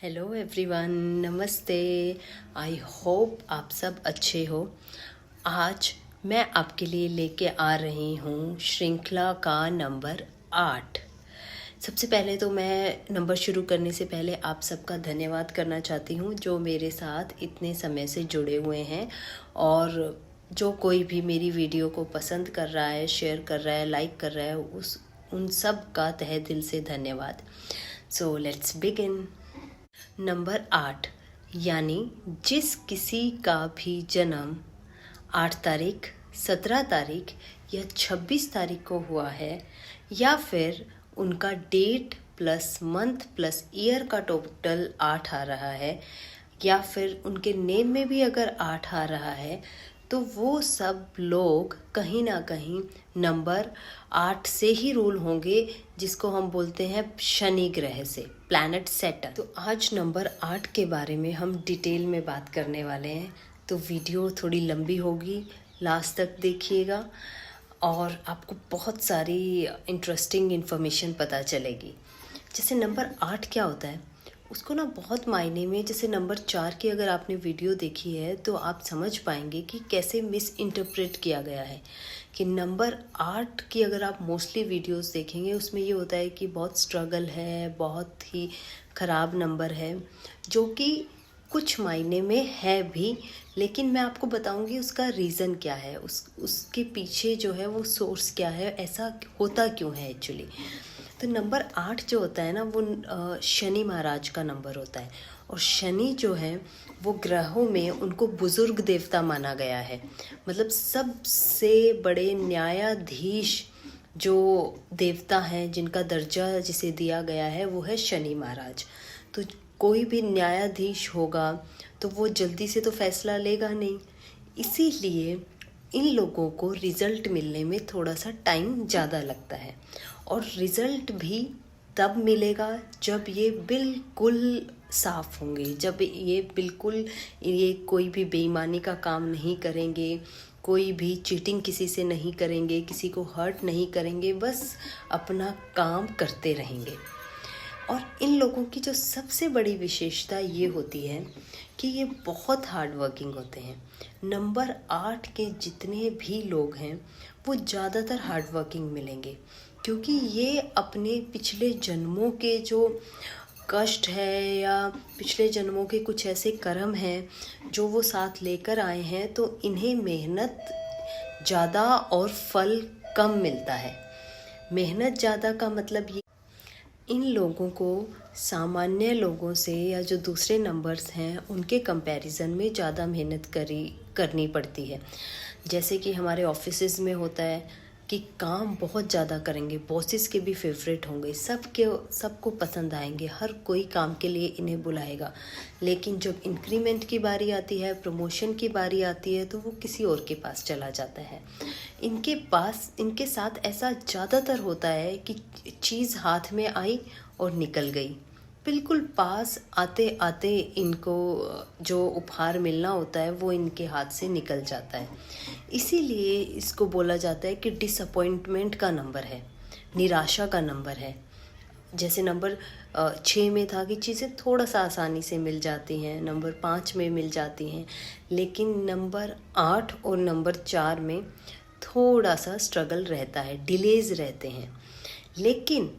Hello everyone, नमस्ते। I hope आप सब अच्छे हो। आज मैं आपके लिए लेके आ रही हूँ श्रृंखला का नंबर 8। सबसे पहले तो मैं नंबर शुरू करने से पहले आप सबका धन्यवाद करना चाहती हूँ जो मेरे साथ इतने समय से जुड़े हुए हैं, और जो कोई भी मेरी वीडियो को पसंद कर रहा है, शेयर कर रहा है, लाइक कर रहा है, उन सब का तहे दिल से धन्यवाद। So let's begin. नंबर 8 यानी जिस किसी का भी जन्म 8 तारीख, 17 तारीख या 26 तारीख को हुआ है, या फिर उनका date plus month plus year का टोटल 8 आ रहा है, या फिर उनके नेम में भी अगर 8 आ रहा है, तो वो सब लोग कहीं ना कहीं नंबर 8 से ही रूल होंगे, जिसको हम बोलते हैं शनि ग्रह से, प्लैनेट सैटर्न। तो आज नंबर 8 के बारे में हम डिटेल में बात करने वाले हैं, तो वीडियो थोड़ी लंबी होगी, लास्ट तक देखिएगा और आपको बहुत सारी इंटरेस्टिंग इन्फॉर्मेशन पता चलेगी। जैसे नंबर 8 क्या होता है उसको ना बहुत मायने में, जैसे नंबर 4 की अगर आपने वीडियो देखी है तो आप समझ पाएंगे कि कैसे मिस इंटरप्रेट किया गया है। कि नंबर 8 की अगर आप मोस्टली वीडियोस देखेंगे उसमें ये होता है कि बहुत स्ट्रगल है, बहुत ही ख़राब नंबर है, जो कि कुछ मायने में है भी, लेकिन मैं आपको बताऊंगी उसका रीज़न क्या है, उसके पीछे जो है वो सोर्स क्या है, ऐसा होता क्यों है एक्चुअली। तो नंबर 8 जो होता है ना वो शनि महाराज का नंबर होता है, और शनि जो है वो ग्रहों में उनको बुजुर्ग देवता माना गया है। मतलब सबसे बड़े न्यायाधीश जो देवता हैं, जिनका दर्जा जिसे दिया गया है वो है शनि महाराज। तो कोई भी न्यायाधीश होगा तो वो जल्दी से तो फैसला लेगा नहीं, इसीलिए इन लोगों को रिज़ल्ट मिलने में थोड़ा सा टाइम ज़्यादा लगता है। और रिज़ल्ट भी तब मिलेगा जब ये बिल्कुल साफ़ होंगे, जब ये बिल्कुल ये कोई भी बेईमानी का काम नहीं करेंगे, कोई भी चीटिंग किसी से नहीं करेंगे, किसी को हर्ट नहीं करेंगे, बस अपना काम करते रहेंगे। और इन लोगों की जो सबसे बड़ी विशेषता ये होती है कि ये बहुत हार्ड वर्किंग होते हैं। नंबर 8 के जितने भी लोग हैं वो ज़्यादातर हार्ड वर्किंग मिलेंगे, क्योंकि ये अपने पिछले जन्मों के जो कष्ट है या पिछले जन्मों के कुछ ऐसे कर्म हैं जो वो साथ लेकर आए हैं, तो इन्हें मेहनत ज़्यादा और फल कम मिलता है। मेहनत ज़्यादा का मतलब ये, इन लोगों को सामान्य लोगों से या जो दूसरे नंबर्स हैं उनके कंपैरिजन में ज़्यादा मेहनत करनी पड़ती है। जैसे कि हमारे ऑफिसेज में होता है कि काम बहुत ज़्यादा करेंगे, बॉसेस के भी फेवरेट होंगे, सबको पसंद आएंगे, हर कोई काम के लिए इन्हें बुलाएगा। लेकिन जब इंक्रीमेंट की बारी आती है, प्रमोशन की बारी आती है, तो वो किसी और के पास चला जाता है। इनके साथ ऐसा ज़्यादातर होता है कि चीज़ हाथ में आई और निकल गई, बिल्कुल पास आते आते इनको जो उपहार मिलना होता है वो इनके हाथ से निकल जाता है। इसीलिए इसको बोला जाता है कि डिसअपॉइंटमेंट का नंबर है, निराशा का नंबर है। जैसे नंबर 6 में था कि चीज़ें थोड़ा सा आसानी से मिल जाती हैं, नंबर 5 में मिल जाती हैं, लेकिन नंबर 8 और नंबर 4 में थोड़ा सा स्ट्रगल रहता है, डिलेज रहते हैं। लेकिन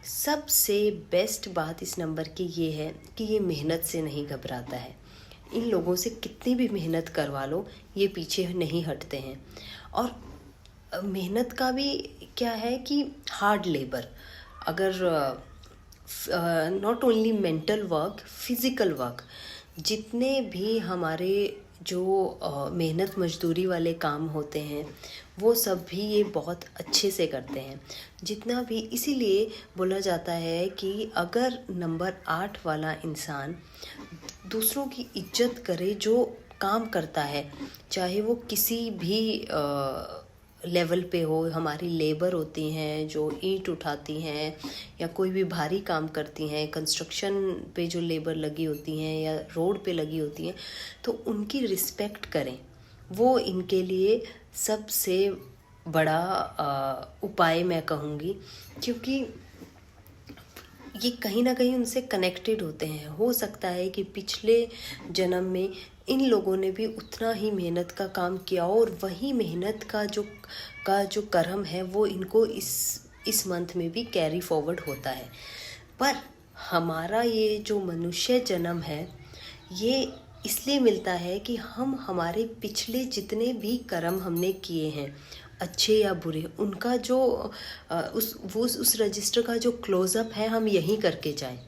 सबसे बेस्ट बात इस नंबर की ये है कि ये मेहनत से नहीं घबराता है। इन लोगों से कितनी भी मेहनत करवा लो, ये पीछे नहीं हटते हैं। और मेहनत का भी क्या है कि हार्ड लेबर, अगर not only mental work, physical work, जितने भी हमारे जो मेहनत मजदूरी वाले काम होते हैं वो सब भी ये बहुत अच्छे से करते हैं, जितना भी। इसीलिए बोला जाता है कि अगर नंबर 8 वाला इंसान दूसरों की इज्जत करे जो काम करता है, चाहे वो किसी भी लेवल पे हो, हमारी लेबर होती हैं जो ईंट उठाती हैं या कोई भी भारी काम करती हैं, कंस्ट्रक्शन पे जो लेबर लगी होती हैं या रोड पे लगी होती हैं, तो उनकी रिस्पेक्ट करें। वो इनके लिए सबसे बड़ा उपाय मैं कहूँगी, क्योंकि ये कहीं ना कहीं उनसे कनेक्टेड होते हैं। हो सकता है कि पिछले जन्म में इन लोगों ने भी उतना ही मेहनत का काम किया हो और वही मेहनत का जो कर्म है वो इनको इस मंथ में भी कैरी फॉरवर्ड होता है। पर हमारा ये जो मनुष्य जन्म है ये इसलिए मिलता है कि हम हमारे पिछले जितने भी कर्म हमने किए हैं, अच्छे या बुरे, उनका जो उस रजिस्टर का जो क्लोज़अप है हम यहीं करके जाएं,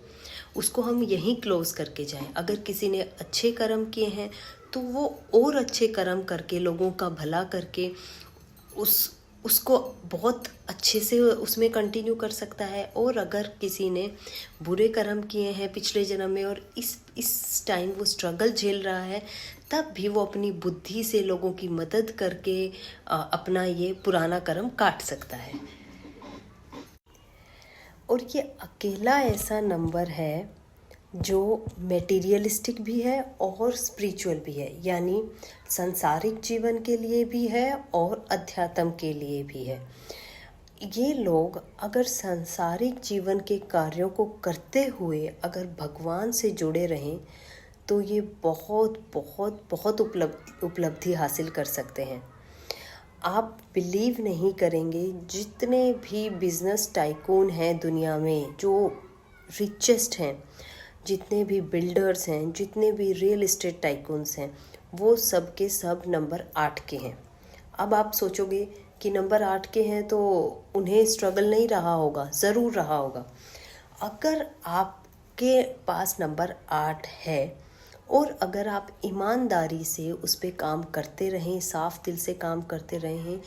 उसको हम यहीं क्लोज़ करके जाएं। अगर किसी ने अच्छे कर्म किए हैं तो वो और अच्छे कर्म करके, लोगों का भला करके उसको बहुत अच्छे से उसमें कंटिन्यू कर सकता है। और अगर किसी ने बुरे कर्म किए हैं पिछले जन्म में और इस टाइम वो स्ट्रगल झेल रहा है, तब भी वो अपनी बुद्धि से लोगों की मदद करके अपना ये पुराना कर्म काट सकता है। और ये अकेला ऐसा नंबर है जो मटेरियलिस्टिक भी है और स्पिरिचुअल भी है, यानी सांसारिक जीवन के लिए भी है और अध्यात्म के लिए भी है। ये लोग अगर सांसारिक जीवन के कार्यों को करते हुए अगर भगवान से जुड़े रहें तो ये बहुत बहुत बहुत उपलब्धि हासिल कर सकते हैं। आप बिलीव नहीं करेंगे, जितने भी बिजनेस टाइकून हैं दुनिया में, जो रिचेस्ट हैं, जितने भी बिल्डर्स हैं, जितने भी रियल एस्टेट टाइकून्स हैं, वो सब के सब नंबर 8 के हैं। अब आप सोचोगे कि नंबर 8 के हैं तो उन्हें स्ट्रगल नहीं रहा होगा, ज़रूर रहा होगा। अगर आपके पास नंबर 8 है और अगर आप ईमानदारी से उस पर काम करते रहें, साफ दिल से काम करते रहें,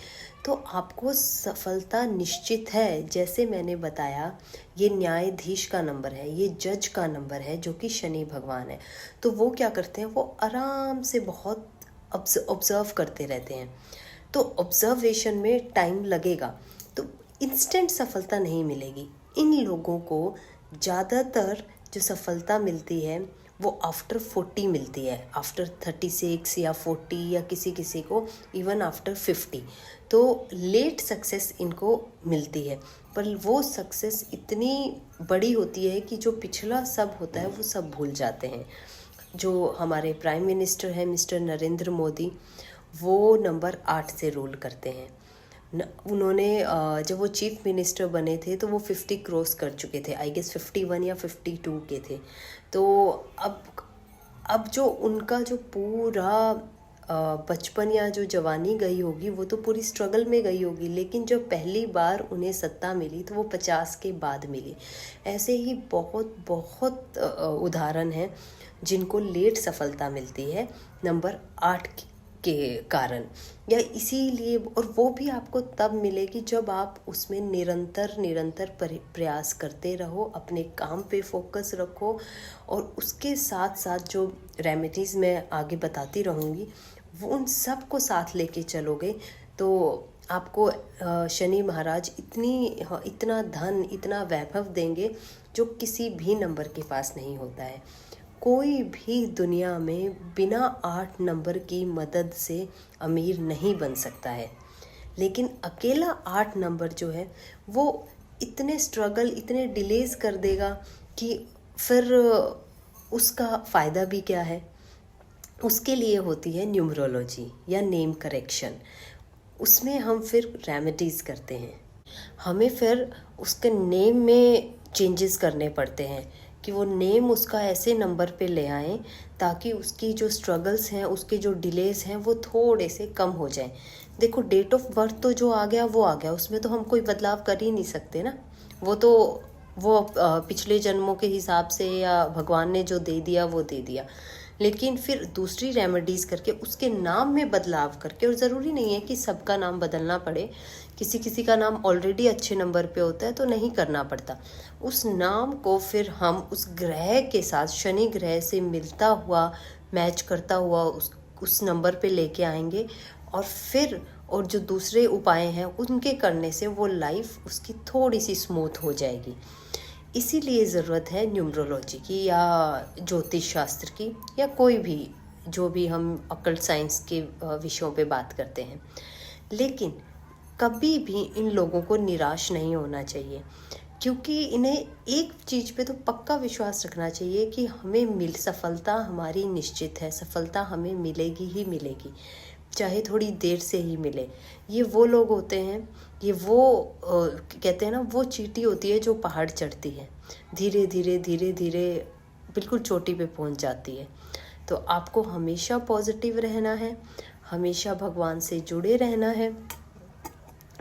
तो आपको सफलता निश्चित है। जैसे मैंने बताया, ये न्यायाधीश का नंबर है, ये जज का नंबर है जो कि शनि भगवान है। तो वो क्या करते हैं, वो आराम से बहुत ऑब्जर्व करते रहते हैं। तो ऑब्जर्वेशन में टाइम लगेगा, तो इंस्टेंट सफलता नहीं मिलेगी। इन लोगों को ज़्यादातर जो सफलता मिलती है वो आफ्टर 40 मिलती है, आफ्टर 36 या 40, या किसी किसी को इवन आफ्टर 50। तो लेट सक्सेस इनको मिलती है, पर वो सक्सेस इतनी बड़ी होती है कि जो पिछला सब होता है वो सब भूल जाते हैं। जो हमारे प्राइम मिनिस्टर हैं मिस्टर नरेंद्र मोदी, वो नंबर 8 से रूल करते हैं। उन्होंने जब वो चीफ मिनिस्टर बने थे तो वो 50 क्रॉस कर चुके थे, आई गेस 51 या 52 के थे। तो अब जो उनका जो पूरा बचपन या जो जवानी गई होगी वो तो पूरी स्ट्रगल में गई होगी, लेकिन जब पहली बार उन्हें सत्ता मिली तो वो 50 के बाद मिली। ऐसे ही बहुत बहुत उदाहरण हैं जिनको लेट सफलता मिलती है नंबर 8 के कारण, या इसीलिए। और वो भी आपको तब मिलेगी जब आप उसमें निरंतर प्रयास करते रहो, अपने काम पे फोकस रखो, और उसके साथ साथ जो रेमेडीज़ मैं आगे बताती रहूँगी वो उन सब को साथ लेके चलोगे तो आपको शनि महाराज इतना धन, इतना वैभव देंगे जो किसी भी नंबर के पास नहीं होता है। कोई भी दुनिया में बिना 8 नंबर की मदद से अमीर नहीं बन सकता है, लेकिन अकेला 8 नंबर जो है वो इतने स्ट्रगल, इतने डिलेज कर देगा कि फिर उसका फ़ायदा भी क्या है। उसके लिए होती है न्यूमरोलॉजी या नेम करेक्शन। उसमें हम फिर रेमेडीज़ करते हैं, हमें फिर उसके नेम में चेंजेस करने पड़ते हैं कि वो नेम उसका ऐसे नंबर पे ले आएं ताकि उसकी जो स्ट्रगल्स हैं, उसके जो डिलेज हैं वो थोड़े से कम हो जाएं। देखो, डेट ऑफ बर्थ तो जो आ गया वो आ गया, उसमें तो हम कोई बदलाव कर ही नहीं सकते ना। वो पिछले जन्मों के हिसाब से या भगवान ने जो दे दिया वो दे दिया। लेकिन फिर दूसरी रेमेडीज़ करके उसके नाम में बदलाव करके, और ज़रूरी नहीं है कि सबका नाम बदलना पड़े, किसी किसी का नाम ऑलरेडी अच्छे नंबर पे होता है तो नहीं करना पड़ता। उस नाम को फिर हम उस ग्रह के साथ, शनि ग्रह से मिलता हुआ, मैच करता हुआ उस नंबर पे लेके आएंगे, और जो दूसरे उपाय हैं उनके करने से वो लाइफ उसकी थोड़ी सी स्मूथ हो जाएगी। इसीलिए ज़रूरत है न्यूमरोलॉजी की या ज्योतिष शास्त्र की, या कोई भी जो भी हम अकल्ट साइंस के विषयों पे बात करते हैं। लेकिन कभी भी इन लोगों को निराश नहीं होना चाहिए। क्योंकि इन्हें एक चीज़ पे तो पक्का विश्वास रखना चाहिए कि हमें सफलता हमारी निश्चित है, सफलता हमें मिलेगी ही मिलेगी, चाहे थोड़ी देर से ही मिले। ये वो लोग होते हैं, ये वो कहते हैं ना, वो चींटी होती है जो पहाड़ चढ़ती है, धीरे धीरे धीरे धीरे बिल्कुल चोटी पे पहुंच जाती है। तो आपको हमेशा पॉजिटिव रहना है, हमेशा भगवान से जुड़े रहना है,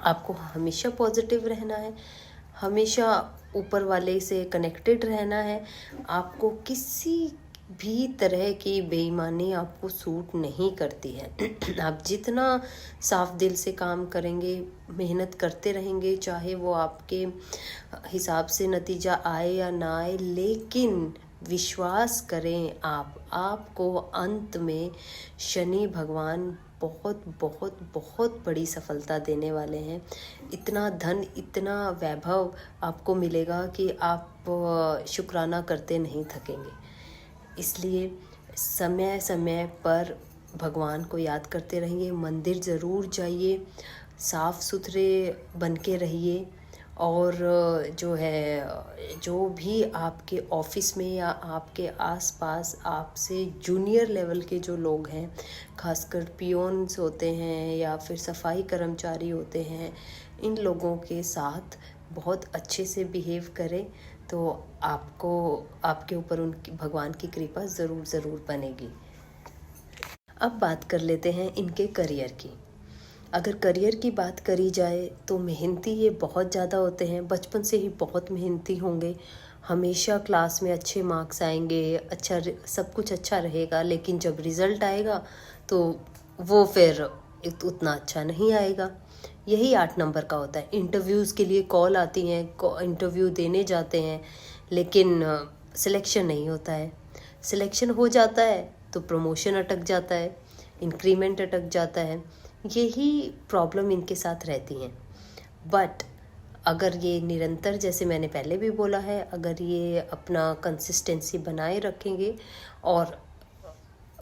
आपको हमेशा पॉजिटिव रहना है, हमेशा ऊपर वाले से कनेक्टेड रहना है। आपको किसी भी तरह की बेईमानी आपको सूट नहीं करती है। आप जितना साफ दिल से काम करेंगे, मेहनत करते रहेंगे, चाहे वो आपके हिसाब से नतीजा आए या ना आए, लेकिन विश्वास करें आपको अंत में शनि भगवान बहुत बहुत बहुत बड़ी सफलता देने वाले हैं। इतना धन, इतना वैभव आपको मिलेगा कि आप शुक्राना करते नहीं थकेंगे। इसलिए समय समय पर भगवान को याद करते रहिए, मंदिर ज़रूर जाइए, साफ़ सुथरे बन के रहिए, और जो है, जो भी आपके ऑफिस में या आपके आसपास आपसे जूनियर लेवल के जो लोग हैं, खासकर पियोन्स होते हैं या फिर सफाई कर्मचारी होते हैं, इन लोगों के साथ बहुत अच्छे से बिहेव करें, तो आपको, आपके ऊपर उनकी भगवान की कृपा ज़रूर ज़रूर बनेगी। अब बात कर लेते हैं इनके करियर की। अगर करियर की बात करी जाए तो मेहनती ये बहुत ज़्यादा होते हैं, बचपन से ही बहुत मेहनती होंगे, हमेशा क्लास में अच्छे मार्क्स आएंगे, अच्छा सब कुछ अच्छा रहेगा, लेकिन जब रिज़ल्ट आएगा तो वो फिर उतना अच्छा नहीं आएगा। यही 8 नंबर का होता है। इंटरव्यूज़ के लिए कॉल आती हैं, इंटरव्यू देने जाते हैं, लेकिन सिलेक्शन नहीं होता है। सिलेक्शन हो जाता है तो प्रमोशन अटक जाता है, इंक्रीमेंट अटक जाता है। यही प्रॉब्लम इनके साथ रहती हैं। बट अगर ये निरंतर, जैसे मैंने पहले भी बोला है, अगर ये अपना कंसिस्टेंसी बनाए रखेंगे और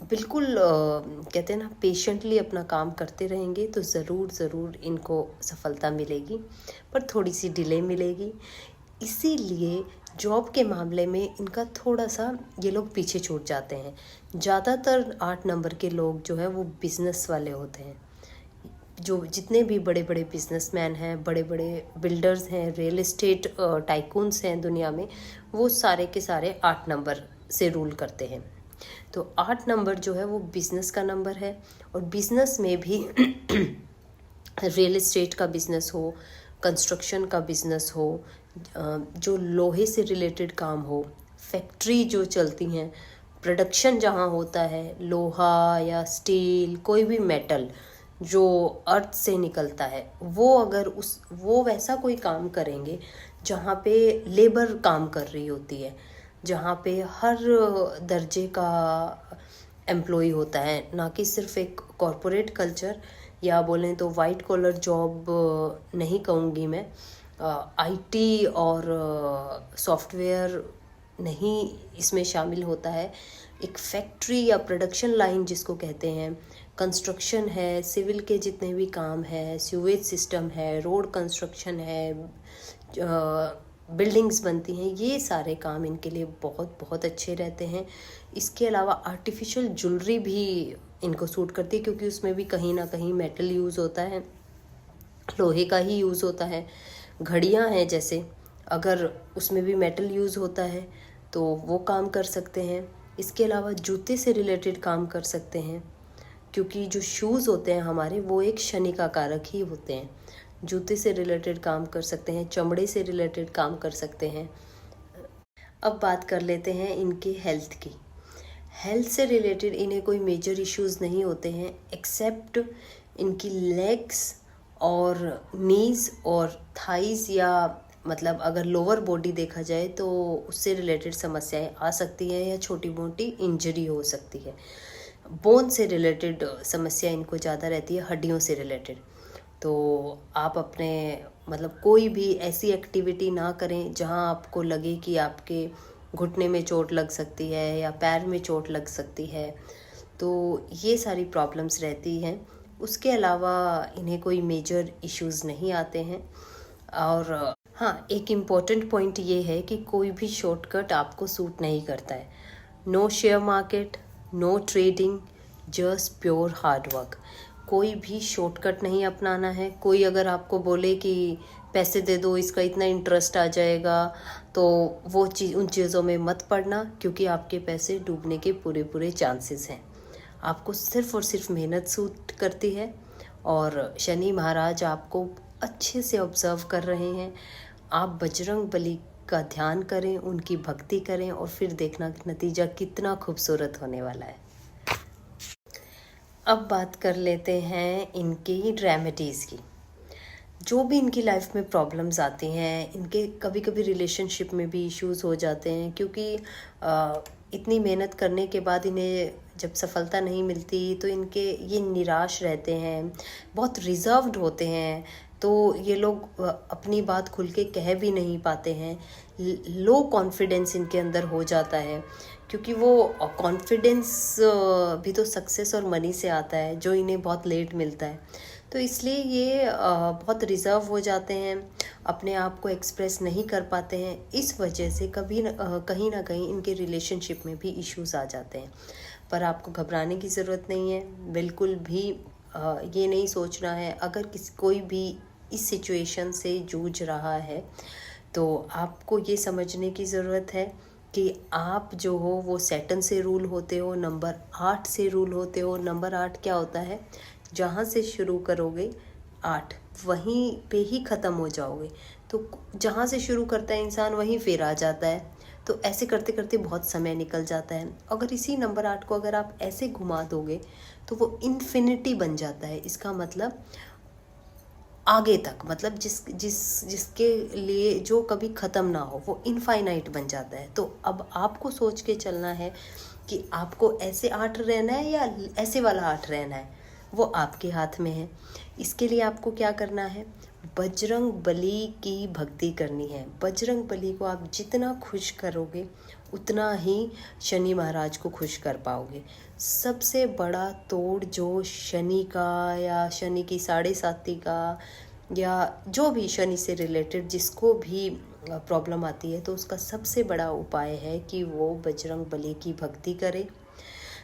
बिल्कुल कहते हैं ना, पेशेंटली अपना काम करते रहेंगे, तो ज़रूर ज़रूर इनको सफलता मिलेगी, पर थोड़ी सी डिले मिलेगी। इसीलिए जॉब के मामले में इनका थोड़ा सा ये लोग पीछे छूट जाते हैं। ज़्यादातर 8 नंबर के लोग जो है वो बिज़नेस वाले होते हैं। जो जितने भी बड़े बड़े बिजनेसमैन हैं, बड़े बड़े बिल्डर्स हैं, रियल एस्टेट टाइकून्स हैं दुनिया में, वो सारे के सारे 8 नंबर से रूल करते हैं। तो 8 नंबर जो है वो बिज़नेस का नंबर है, और बिज़नेस में भी रियल एस्टेट का बिज़नेस हो, कंस्ट्रक्शन का बिज़नेस हो, जो लोहे से रिलेटेड काम हो, फैक्ट्री जो चलती हैं, प्रोडक्शन जहाँ होता है, लोहा या स्टील, कोई भी मेटल जो अर्थ से निकलता है, वो अगर वो वैसा कोई काम करेंगे जहाँ पे लेबर काम कर रही होती है, जहाँ पे हर दर्जे का एम्प्लॉय होता है, ना कि सिर्फ एक कॉरपोरेट कल्चर, या बोलें तो वाइट कॉलर जॉब नहीं कहूँगी मैं, आईटी और सॉफ्टवेयर नहीं इसमें शामिल होता है। एक फैक्ट्री या प्रोडक्शन लाइन जिसको कहते हैं, कंस्ट्रक्शन है, सिविल के जितने भी काम है, सीवेज सिस्टम है, रोड कंस्ट्रक्शन है, बिल्डिंग्स बनती हैं, ये सारे काम इनके लिए बहुत बहुत अच्छे रहते हैं। इसके अलावा आर्टिफिशियल ज्वेलरी भी इनको सूट करती है, क्योंकि उसमें भी कहीं ना कहीं मेटल यूज़ होता है, लोहे का ही यूज़ होता है। घड़ियां हैं जैसे, अगर उसमें भी मेटल यूज़ होता है तो वो काम कर सकते हैं। इसके अलावा जूते से रिलेटेड काम कर सकते हैं, क्योंकि जो शूज़ होते हैं हमारे, वो एक शनि का कारक ही होते हैं। जूते से रिलेटेड काम कर सकते हैं, चमड़े से रिलेटेड काम कर सकते हैं। अब बात कर लेते हैं इनके हेल्थ की। हेल्थ से रिलेटेड इन्हें कोई मेजर इश्यूज़ नहीं होते हैं, एक्सेप्ट इनकी लेग्स और नीज़ और थाइज़, या मतलब अगर लोअर बॉडी देखा जाए तो उससे रिलेटेड समस्याएं आ सकती हैं, या छोटी मोटी इंजरी हो सकती है। बोन से रिलेटेड समस्या इनको ज़्यादा रहती है, हड्डियों से रिलेटेड। तो आप अपने मतलब कोई भी ऐसी एक्टिविटी ना करें जहां आपको लगे कि आपके घुटने में चोट लग सकती है या पैर में चोट लग सकती है। तो ये सारी प्रॉब्लम्स रहती हैं। उसके अलावा इन्हें कोई मेजर इश्यूज़ नहीं आते हैं। और हाँ, एक इम्पॉर्टेंट पॉइंट ये है कि कोई भी शॉर्टकट आपको सूट नहीं करता है। No share market, no trading, just pure hard work. कोई भी शॉर्टकट नहीं अपनाना है। कोई अगर आपको बोले कि पैसे दे दो, इसका इतना इंटरेस्ट आ जाएगा, तो वो चीज़ उन चीज़ों में मत पड़ना, क्योंकि आपके पैसे डूबने के पूरे पूरे चांसेस हैं। आपको सिर्फ और सिर्फ मेहनत सूट करती है, और शनि महाराज आपको अच्छे से ऑब्जर्व कर रहे हैं। आप बजरंग बली का ध्यान करें, उनकी भक्ति करें, और फिर देखना नतीजा कितना खूबसूरत होने वाला है। अब बात कर लेते हैं इनकी रेमेडीज़ की। जो भी इनकी लाइफ में प्रॉब्लम्स आती हैं, इनके कभी कभी रिलेशनशिप में भी इश्यूज हो जाते हैं, क्योंकि इतनी मेहनत करने के बाद इन्हें जब सफलता नहीं मिलती तो इनके ये निराश रहते हैं, बहुत रिजर्व्ड होते हैं। तो ये लोग अपनी बात खुल के कह भी नहीं पाते हैं। लो कॉन्फिडेंस इनके अंदर हो जाता है, क्योंकि वो कॉन्फिडेंस भी तो सक्सेस और मनी से आता है, जो इन्हें बहुत लेट मिलता है। तो इसलिए ये बहुत रिज़र्व हो जाते हैं, अपने आप को एक्सप्रेस नहीं कर पाते हैं। इस वजह से कहीं ना कहीं इनके रिलेशनशिप में भी इश्यूज आ जाते हैं। पर आपको घबराने की ज़रूरत नहीं है, बिल्कुल भी ये नहीं सोचना है। अगर कोई भी इस सिचुएशन से जूझ रहा है, तो आपको ये समझने की ज़रूरत है कि आप जो हो वो सैटर्न से रूल होते हो, नंबर 8 से रूल होते हो। नंबर 8 क्या होता है? जहाँ से शुरू करोगे 8 वहीं पे ही ख़त्म हो जाओगे। तो जहाँ से शुरू करता है इंसान वहीं फिर आ जाता है। तो ऐसे करते करते बहुत समय निकल जाता है। अगर इसी नंबर 8 को अगर आप ऐसे घुमा दोगे तो वो इन्फिनिटी बन जाता है। इसका मतलब आगे तक, मतलब जिसके लिए जो कभी ख़त्म ना हो, वो इनफाइनाइट बन जाता है। तो अब आपको सोच के चलना है कि आपको ऐसे 8 रहना है या ऐसे वाला 8 रहना है, वो आपके हाथ में है। इसके लिए आपको क्या करना है? बजरंग बली की भक्ति करनी है। बजरंग बली को आप जितना खुश करोगे उतना ही शनि महाराज को खुश कर पाओगे। सबसे बड़ा तोड़ जो शनि का या शनि की 7.5 का या जो भी शनि से रिलेटेड जिसको भी प्रॉब्लम आती है, तो उसका सबसे बड़ा उपाय है कि वो बजरंग बली की भक्ति करे,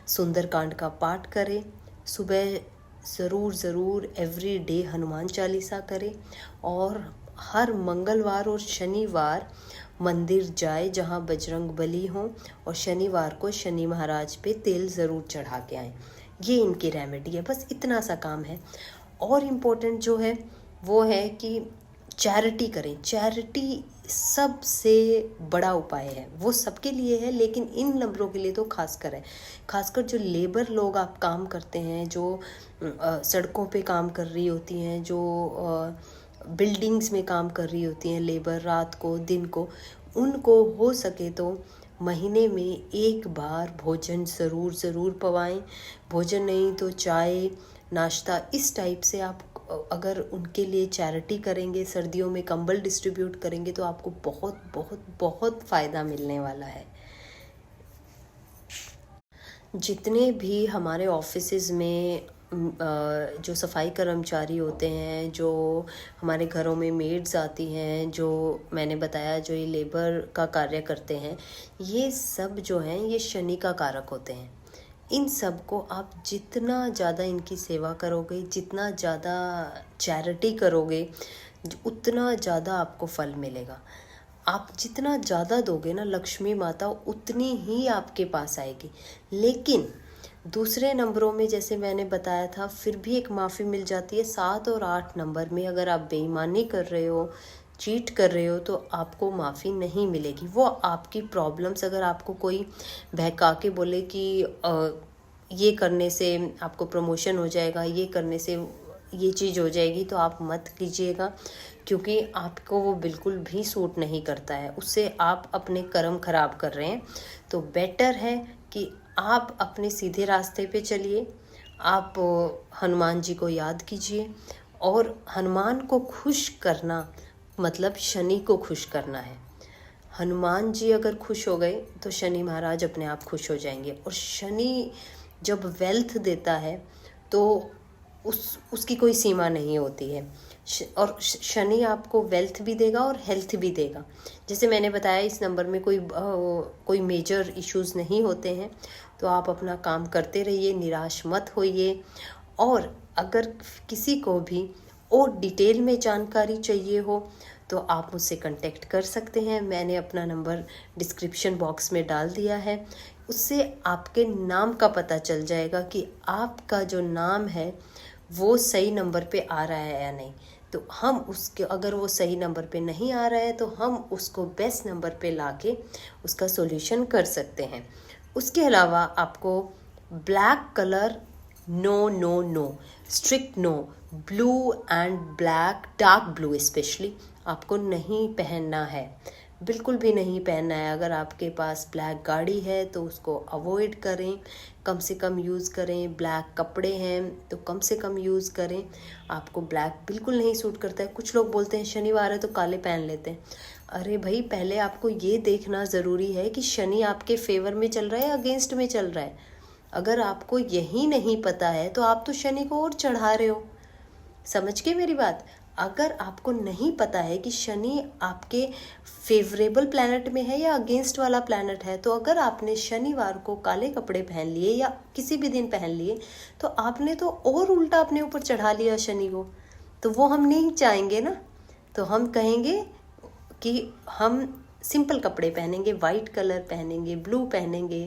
सुंदरकांड का पाठ करे, सुबह ज़रूर एवरी डे हनुमान चालीसा करे, और हर मंगलवार और शनिवार मंदिर जाए जहाँ बजरंग बली हो, और शनिवार को शनि महाराज पे तेल ज़रूर चढ़ा के आए। ये इनकी रेमेडी है, बस इतना सा काम है। और इम्पोर्टेंट जो है वो है कि चैरिटी करें। चैरिटी सबसे बड़ा उपाय है, वो सबके लिए है, लेकिन इन नंबरों के लिए तो खासकर है। खासकर जो लेबर लोग आप काम करते हैं, जो सड़कों पे काम कर रही होती हैं, जो बिल्डिंग्स में काम कर रही होती हैं लेबर, रात को दिन को, उनको हो सके तो महीने में एक बार भोजन ज़रूर पवाएं। भोजन नहीं तो चाय नाश्ता इस टाइप से आप अगर उनके लिए चैरिटी करेंगे, सर्दियों में कंबल डिस्ट्रीब्यूट करेंगे, तो आपको बहुत बहुत बहुत फ़ायदा मिलने वाला है। जितने भी हमारे ऑफिसेज में जो सफाई कर्मचारी होते हैं, जो हमारे घरों में मेड्स आती हैं, जो मैंने बताया जो ये लेबर का कार्य करते हैं, ये सब जो हैं ये शनि का कारक होते हैं। इन सब को आप जितना ज़्यादा इनकी सेवा करोगे, जितना ज़्यादा चैरिटी करोगे, उतना ज़्यादा आपको फल मिलेगा। आप जितना ज़्यादा दोगे ना, लक्ष्मी माता उतनी ही आपके पास आएगी। लेकिन दूसरे नंबरों में जैसे मैंने बताया था, फिर भी एक माफ़ी मिल जाती है। 7 और 8 नंबर में अगर आप बेईमानी कर रहे हो, चीट कर रहे हो, तो आपको माफ़ी नहीं मिलेगी। वो आपकी प्रॉब्लम्स अगर आपको कोई बहका के बोले कि ये करने से आपको प्रमोशन हो जाएगा, ये करने से ये चीज़ हो जाएगी, तो आप मत कीजिएगा, क्योंकि आपको वो बिल्कुल भी सूट नहीं करता है। उससे आप अपने कर्म खराब कर रहे हैं। तो बेटर है कि आप अपने सीधे रास्ते पे चलिए। आप हनुमान जी को याद कीजिए, और हनुमान को खुश करना मतलब शनि को खुश करना है। हनुमान जी अगर खुश हो गए तो शनि महाराज अपने आप खुश हो जाएंगे। और शनि जब वेल्थ देता है तो उसकी कोई सीमा नहीं होती है। और शनि आपको वेल्थ भी देगा और हेल्थ भी देगा। जैसे मैंने बताया, इस नंबर में कोई मेजर इश्यूज नहीं होते हैं। तो आप अपना काम करते रहिए, निराश मत होइए। और अगर किसी को भी और डिटेल में जानकारी चाहिए हो तो आप मुझसे कांटेक्ट कर सकते हैं। मैंने अपना नंबर डिस्क्रिप्शन बॉक्स में डाल दिया है। उससे आपके नाम का पता चल जाएगा कि आपका जो नाम है वो सही नंबर पे आ रहा है या नहीं। तो हम उसके, अगर वो सही नंबर पे नहीं आ रहा है तो हम उसको बेस्ट नंबर पे लाके उसका सॉल्यूशन कर सकते हैं। उसके अलावा आपको black colour no no no, strict no, blue and black, dark blue specially आपको नहीं पहनना है, बिल्कुल भी नहीं पहनना है। अगर आपके पास ब्लैक गाड़ी है तो उसको अवॉइड करें, कम से कम यूज़ करें। ब्लैक कपड़े हैं तो कम से कम यूज़ करें। आपको ब्लैक बिल्कुल नहीं सूट करता है। कुछ लोग बोलते हैं शनिवार है तो काले पहन लेते हैं। अरे भाई, पहले आपको ये देखना ज़रूरी है कि शनि आपके फेवर में चल रहा है या अगेंस्ट में चल रहा है। अगर आपको यही नहीं पता है तो आप तो शनि को और चढ़ा रहे हो। समझ के मेरी बात। अगर आपको नहीं पता है कि शनि आपके फेवरेबल प्लैनेट में है या अगेंस्ट वाला प्लैनेट है, तो अगर आपने शनिवार को काले कपड़े पहन लिए या किसी भी दिन पहन लिए तो आपने तो और उल्टा अपने ऊपर चढ़ा लिया शनि को। तो वो हम नहीं चाहेंगे ना। तो हम कहेंगे कि हम सिंपल कपड़े पहनेंगे, वाइट कलर पहनेंगे, ब्लू पहनेंगे।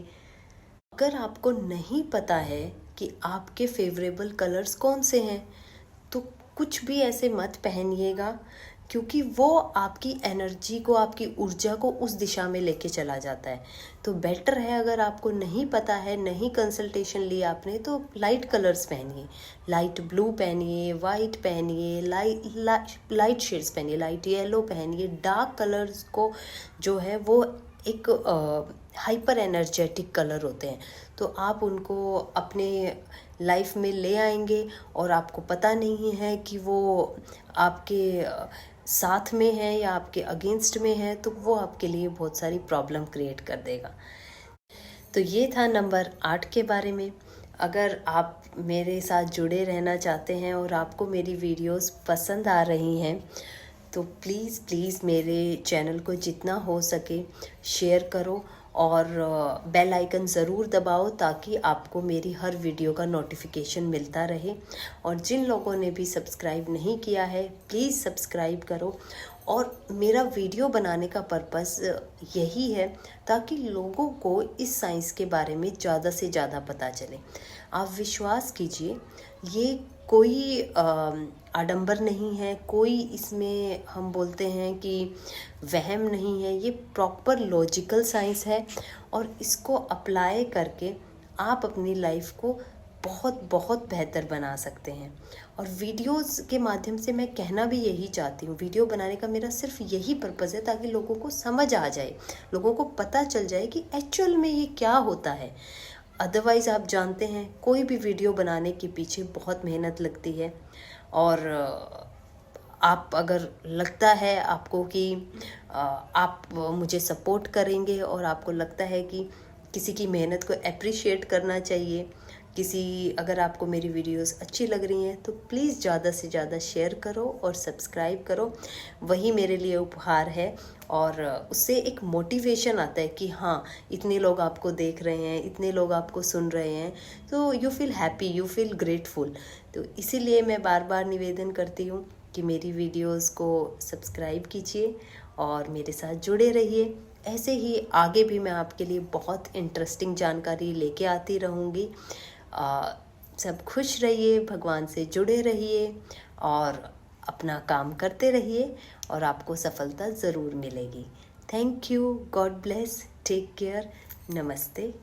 अगर आपको नहीं पता है कि आपके फेवरेबल कलर्स कौन से हैं तो कुछ भी ऐसे मत पहनिएगा, क्योंकि वो आपकी एनर्जी को, आपकी ऊर्जा को उस दिशा में लेके चला जाता है। तो बेटर है, अगर आपको नहीं पता है, नहीं कंसल्टेशन ली आपने, तो लाइट कलर्स पहनिए, लाइट ब्लू पहनिए, वाइट पहनिए, लाइट शेड्स पहनिए, लाइट येलो पहनिए। डार्क कलर्स को जो है वो एक हाइपर एनर्जेटिक कलर होते हैं, तो आप उनको अपने लाइफ में ले आएंगे और आपको पता नहीं है कि वो आपके साथ में है या आपके अगेंस्ट में है, तो वो आपके लिए बहुत सारी प्रॉब्लम क्रिएट कर देगा। तो ये था नंबर 8 के बारे में। अगर आप मेरे साथ जुड़े रहना चाहते हैं और आपको मेरी वीडियोस पसंद आ रही हैं तो प्लीज़ प्लीज़ मेरे चैनल को जितना हो सके शेयर करो और बेल आइकन ज़रूर दबाओ, ताकि आपको मेरी हर वीडियो का नोटिफिकेशन मिलता रहे। और जिन लोगों ने भी सब्सक्राइब नहीं किया है प्लीज़ सब्सक्राइब करो। और मेरा वीडियो बनाने का पर्पस यही है ताकि लोगों को इस साइंस के बारे में ज़्यादा से ज़्यादा पता चले। आप विश्वास कीजिए, ये कोई आडंबर नहीं है, कोई इसमें हम बोलते हैं कि वहम नहीं है। ये प्रॉपर लॉजिकल साइंस है और इसको अप्लाई करके आप अपनी लाइफ को बहुत बहुत बेहतर बना सकते हैं। और वीडियोस के माध्यम से मैं कहना भी यही चाहती हूँ, वीडियो बनाने का मेरा सिर्फ यही पर्पज़ है ताकि लोगों को समझ आ जाए, लोगों को पता चल जाए कि एक्चुअल में ये क्या होता है। अदरवाइज़ आप जानते हैं, कोई भी वीडियो बनाने के पीछे बहुत मेहनत लगती है। और आप अगर लगता है आपको कि आप मुझे सपोर्ट करेंगे और आपको लगता है कि किसी की मेहनत को अप्रिशिएट करना चाहिए, अगर आपको मेरी वीडियोस अच्छी लग रही हैं तो प्लीज़ ज़्यादा से ज़्यादा शेयर करो और सब्सक्राइब करो। वही मेरे लिए उपहार है और उससे एक मोटिवेशन आता है कि हाँ, इतने लोग आपको देख रहे हैं, इतने लोग आपको सुन रहे हैं, तो you feel happy, you feel grateful. तो इसीलिए मैं बार बार निवेदन करती हूँ कि मेरी वीडियोस को सब्सक्राइब कीजिए और मेरे साथ जुड़े रहिए। ऐसे ही आगे भी मैं आपके लिए बहुत इंटरेस्टिंग जानकारी लेके आती रहूँगी। सब खुश रहिए, भगवान से जुड़े रहिए और अपना काम करते रहिए और आपको सफलता ज़रूर मिलेगी। Thank you, god bless, take care, नमस्ते।